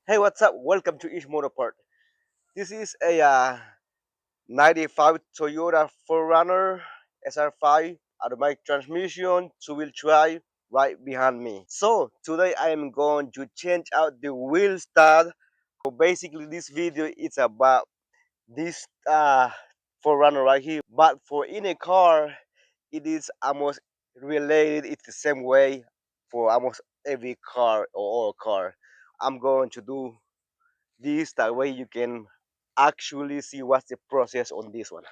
Hey, what's up? Welcome to Ish Motoport. This is a 95 Toyota 4runner SR5 automatic transmission, two-wheel drive right behind me. So today I am going to change out the wheel stud. So basically this video is about this 4runner right here. But for any car, it is almost related. It's the same way for almost every car or all car. I'm going to do this that way you can actually see what's the process on this one.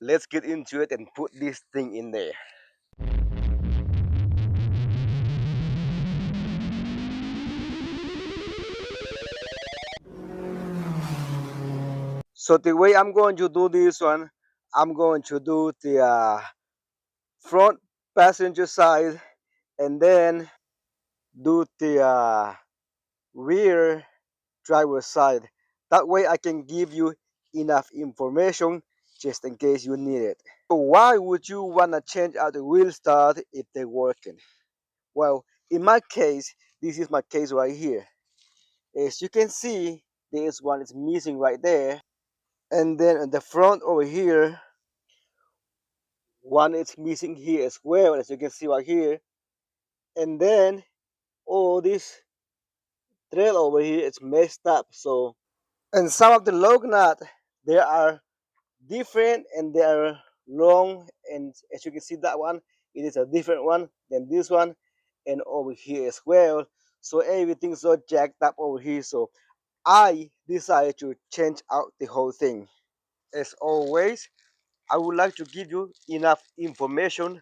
Let's get into it and put this thing in there. So the way I'm going to do this one, I'm going to do the front passenger side and then do the rear driver side. That way I can give you enough information just in case you need it. So why would you want to change out the wheel stud if they're working? Well, in my case, this is my case right here. As you can see, this one is missing right there. And then in the front over here, one is missing here as well, as you can see right here. And then all this thread over here is messed up. So, and some of the lug nut, they are different and they are long. And as you can see, that one, it is a different one than this one. And over here as well. So everything's so jacked up over here. So I decided to change out the whole thing. As always, I would like to give you enough information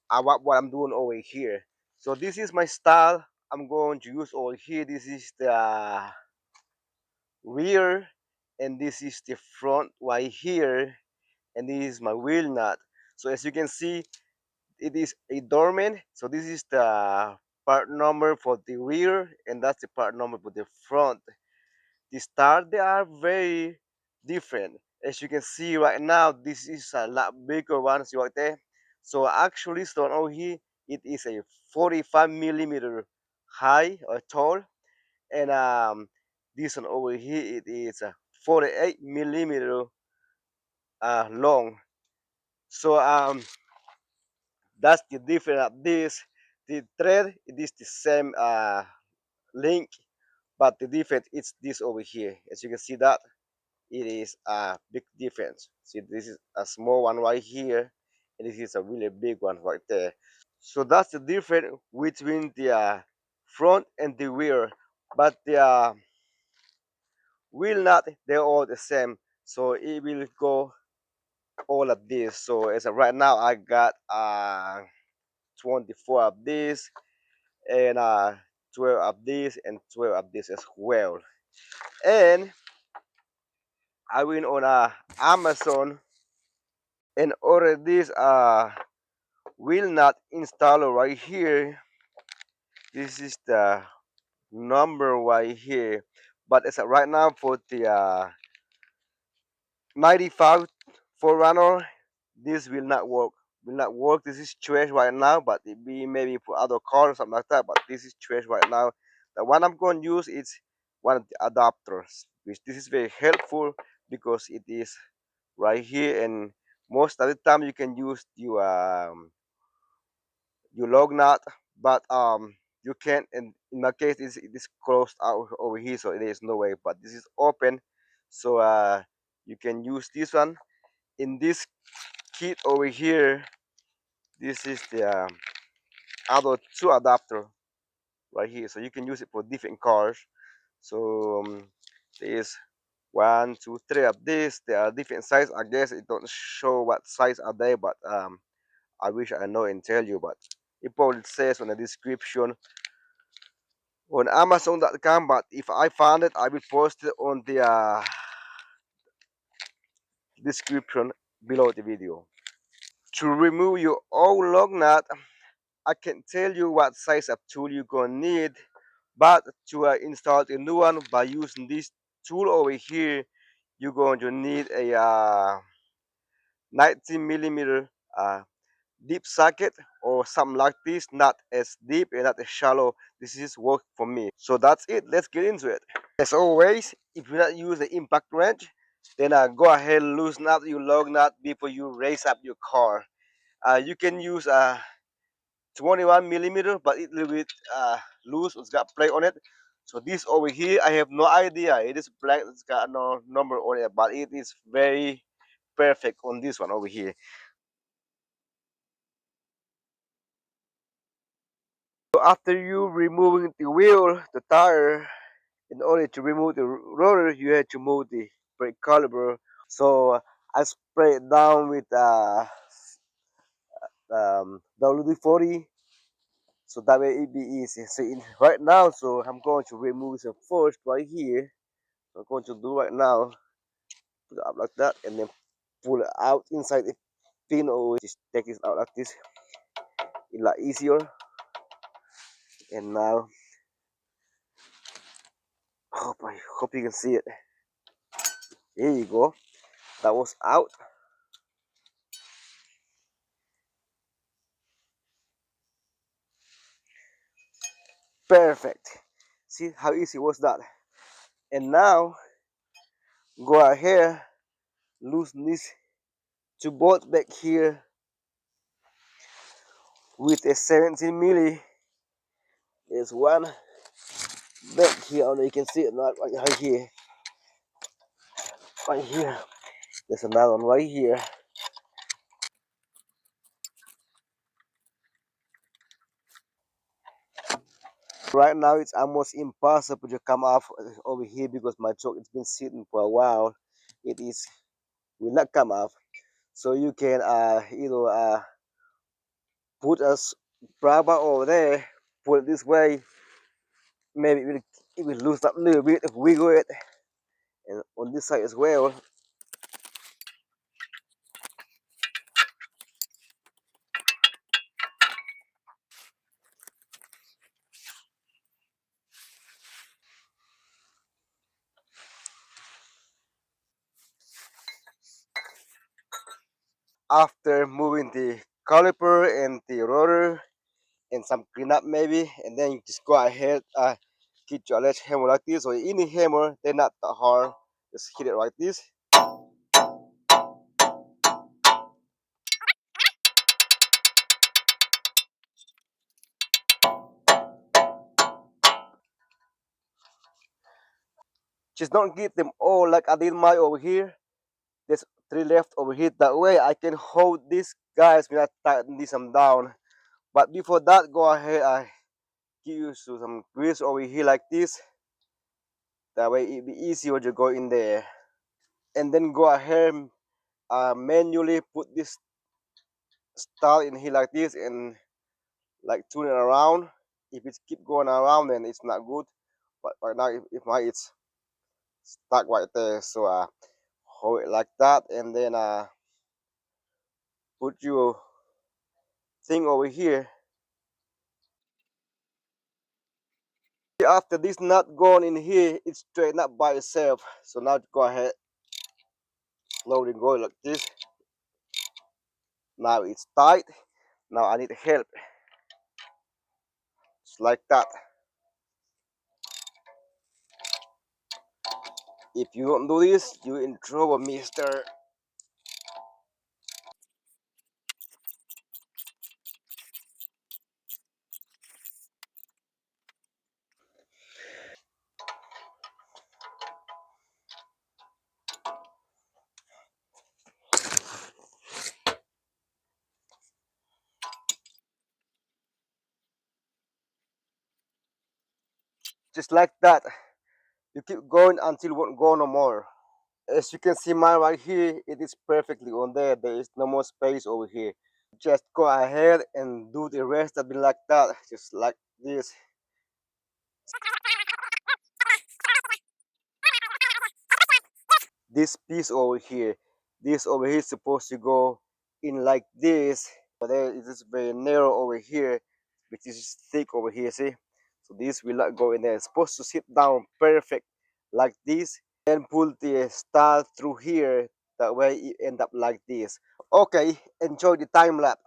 about what I'm doing over here. So this is my style I'm going to use over here. This is the rear and this is the front right here, and this is my wheel nut. So as you can see, it is a dormant. So this is the part number for the rear and that's the part number for the front. The stars, they are very different. As you can see right now, this is a lot bigger one. See right there. So actually, this one over here, it is a 45 millimeter high or tall, and this one over here, it is a 48 millimeter long. So that's the difference of this. The thread, it is the same link, but the difference is this over here. As you can see that. It is a big difference. See, this is a small one right here, and this is a really big one right there. So that's the difference between the front and the rear. But the wheel nut, they're all the same. So it will go all of this. So as of right now, I got 24 of this, and 12 of this, and 12 of this as well. And I went on Amazon and ordered this will not install right here. This is the number right here, but it's right now for the 95 4runner. This will not work. This is trash right now, but it be maybe for other cars or something like that, but this is trash right now. The one I'm going to use is one of the adapters, which this is very helpful because it is right here, and most of the time you can use you log not, but you can, and in my case it is closed out over here, so there is no way, but this is open. So you can use this one in this kit over here. This is the other two adapter right here, so you can use it for different cars. So there is one, two, three of this. There are different size. I guess it don't show what size are they, but I wish I know and tell you, but it probably says on the description on Amazon.com. But if I found it, I will post it on the description below the video. To remove your old lug nut, I can tell you what size of tool you're gonna need, but to install a new one by using this tool over here, you're going to need a 19 millimeter deep socket or something like this, not as deep and not as shallow. This is work for me. So that's it. Let's get into it. As always, if you not use the impact wrench, then go ahead and loosen up your lug nut before you raise up your car. You can use a 21 millimeter, but it little bit loose. It's got plate on it. So this over here, I have no idea. It is black. It's got no number on it, but it is very perfect on this one over here. So after you removing the wheel, the tire, in order to remove the rotor, you have to move the brake caliper. So I spray it down with WD-40, so that way it be easy. So right now, so I'm going to remove the first right here. I'm going to do right now, put it up like that, and then pull it out inside the pin, or just take it out like this. It's a lot easier. And now, I hope you can see it. There you go. That was out. Perfect. See how easy was that? And now, go ahead, loosen this two bolts back here with a 17 milli. There's one back here. Oh, you can see it not right here. Right here. There's another one right here. Right now it's almost impossible to come off over here because my choke it's been sitting for a while. It is will not come off. So you can either put a rubber over there, put it this way. Maybe it will loosen up a little bit if we wiggle it, and on this side as well. After moving the caliper and the rotor and some cleanup maybe, and then you just go ahead get your ledge hammer like this, or any hammer. They're not that hard. Just hit it like this. Just don't get them all like I did my over here. There's three left over here. That way I can hold these guys when I tighten this them down. But before that, go ahead. I give you some grease over here like this. That way it be easier to go in there. And then go ahead manually put this style in here like this and like tune it around. If it keep going around, then it's not good. But right now, if my it's stuck right there, so hold it like that, and then put your thing over here. After this nut gone in here, it's straightened up by itself. So now go ahead, slowly go like this. Now it's tight. Now I need help. Just like that. If you don't do this, you're in trouble, mister. Just like that. You keep going until it won't go no more. As you can see mine right here, it is perfectly on there. There is no more space over here. Just go ahead and do the rest of it like that. Just like this. This piece over here, this over here is supposed to go in like this, but there it is very narrow over here, which is thick over here, see. So this will not go in there. It's supposed to sit down perfect like this, then pull the star through here. That way it end up like this. Okay, enjoy the time lapse.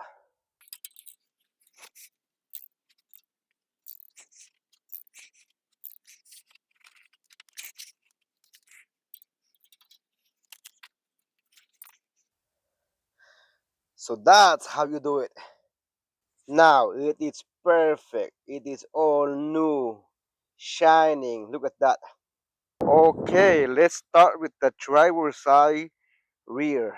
So that's how you do it. Now it is perfect. It is all new, shining. Look at that. Okay, let's start with the driver's side rear.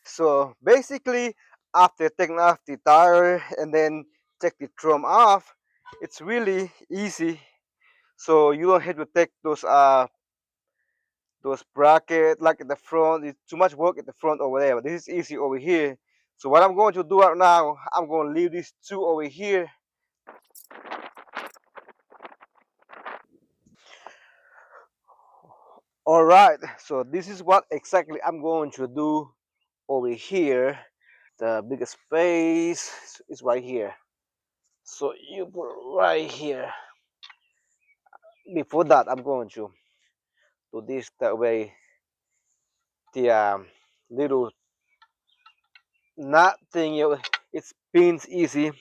So basically, after taking off the tire and then take the drum off, it's really easy. So you don't have to take those brackets like at the front. It's too much work at the front over there. But this is easy over here. So what I'm going to do right now, I'm going to leave these two over here. All right. So this is what exactly I'm going to do over here. The biggest space is right here. So you put it right here. Before that, I'm going to do this that way. The little knot thing, it spins easy,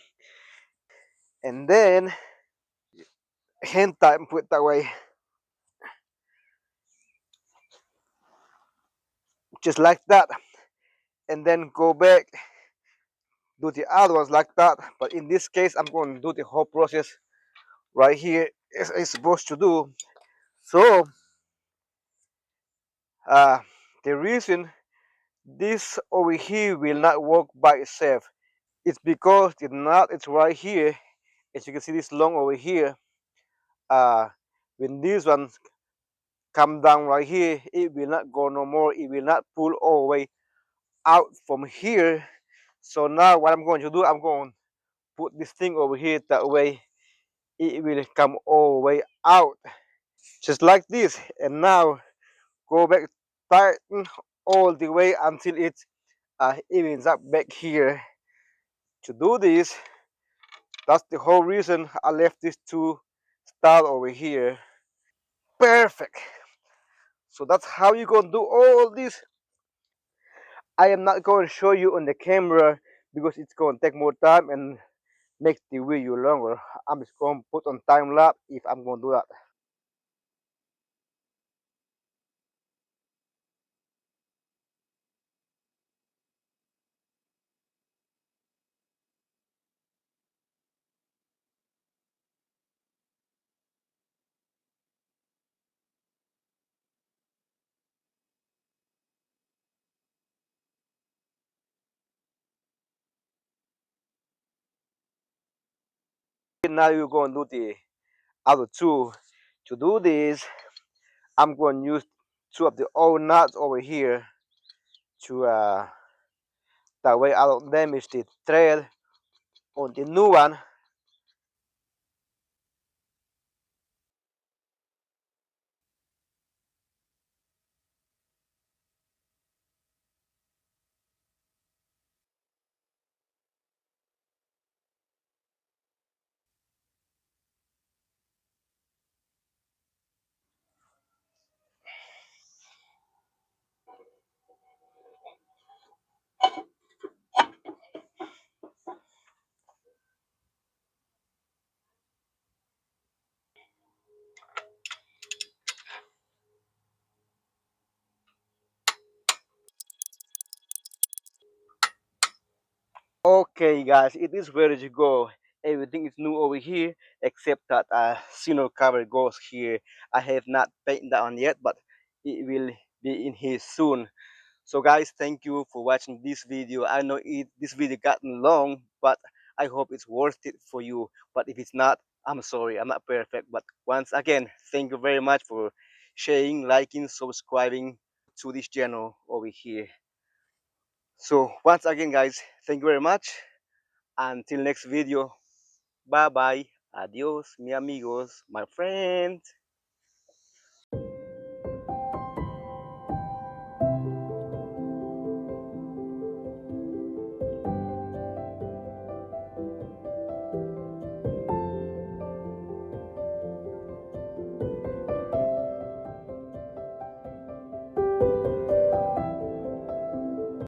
and then hand tight and put it that way, just like that, and then go back, do the other ones like that. But in this case, I'm going to do the whole process right here as I'm supposed to do. So uh, the reason this over here will not work by itself, it's because the knot is right here. As you can see, this long over here. Uh, when this one come down right here, it will not go no more. It will not pull all the way out from here. So now what I'm going to do, I'm going to put this thing over here that way it will come all the way out, just like this. And now go back, tighten all the way until it evens up back here. To do this, that's the whole reason I left this two start over here. Perfect. So that's how you're going to do all this. I am not going to show you on the camera because it's going to take more time and make the video longer. I'm just going to put on time lapse if I'm going to do that. Now you're going to do the other two. To do this, I'm going to use two of the old nuts over here to that way I don't damage the thread on the new one. Okay, guys, it is ready to go. Everything is new over here except that senior cover goes here. I have not painted that on yet, but it will be in here soon. So guys, thank you for watching this video. I know this video gotten long, but I hope it's worth it for you. But if it's not, I'm sorry, I'm not perfect. But once again, thank you very much for sharing, liking, subscribing to this channel over here. So once again, guys, thank you very much. Until next video, bye bye, adios, mi amigos, my friends.